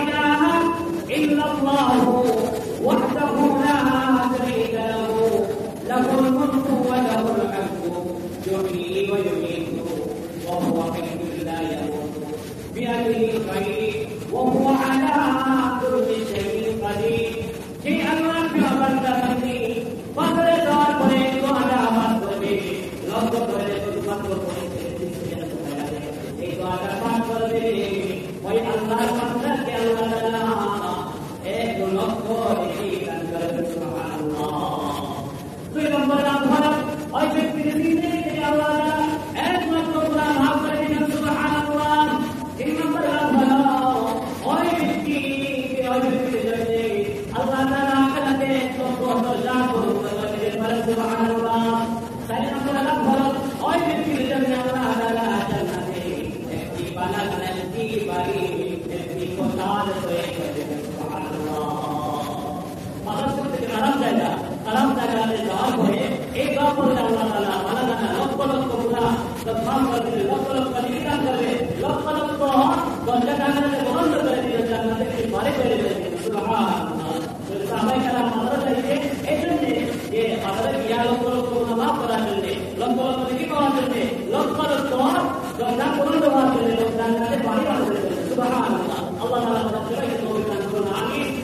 ইলাহা ইল্লাল্লাহু ওয়াহদাহু লা শারীকা লাহু লাহুল মুলকু ওয়া লাহুল হামদু ইউহয়ী ওয়া ইউমীতু ওয়া হুয়া হাইয়্যুন লা ইয়ামুতু বিয়াদিহিল খায়র ওয়া হুয়া আলা কুল্লি শাইইন কাদির। যে আল্লাহ বান্দা বান্দি পাথরে দেওয়ার পরে দোয়াটা আবার করবে, লক্ষ্য করে শুধুমাত্র পড়েছে এই দোয়াটা পাঠ করবে, ওই আল্লাহর বান্দাকে আল্লাহ তাআলা 1 লক্ষ নেকি দান করবেন। সুবহানাল্লাহ। 2 নম্বর নাম হলো ওই ব্যক্তির দিনে আল্লাহ তাআলা 1 লক্ষ গুনাহ মাফ করে দিবেন। সুবহানাল্লাহ। 3 নম্বর নাম হলো ওই ব্যক্তির জন্য আল্লাহ তাআলা আখিরাতে 100,000 গুনাহ দিবেন। সুবহানাল্লাহ। 4 নম্বর নাম হলো ওই ব্যক্তির জন্য আল্লাহ তাআলা জান্নাতে একটি বানানো একটি বাড়ি একটি কোঠার তৈরি করে দেবেন। সুবহানাল্লাহ। মানুষ থেকে আরাম জায়গাতে যাওয়ার পরে এই দোয়া করলে আল্লাহ তাআলা বানানা লক্ষ লক্ষ গুনাহ মাফ করে দিবেন, লক্ষ লক্ষ নেকি দান করবে, লক্ষ লক্ষ দরজা জান্নাতে বন্ধ করে দিবেন, জান্নাতে একটি বাড়ি করে দেবেন। সুবহানাল্লাহ। সাহাবায়ে কেরাম আমরা চাইছে এই জন্য যে আমাদের লক্ষ লক্ষ গুনাহ মাফ করার জন্য, লক্ষ লক্ষ নেকি পাওয়ার জন্য, লক্ষ লক্ষ দরজা বন্ধ হওয়ার জন্য জান্নাতে বাড়ি বানাতে দেবেন। সুবহানাল্লাহ। আল্লাহ তাআলা আমাদের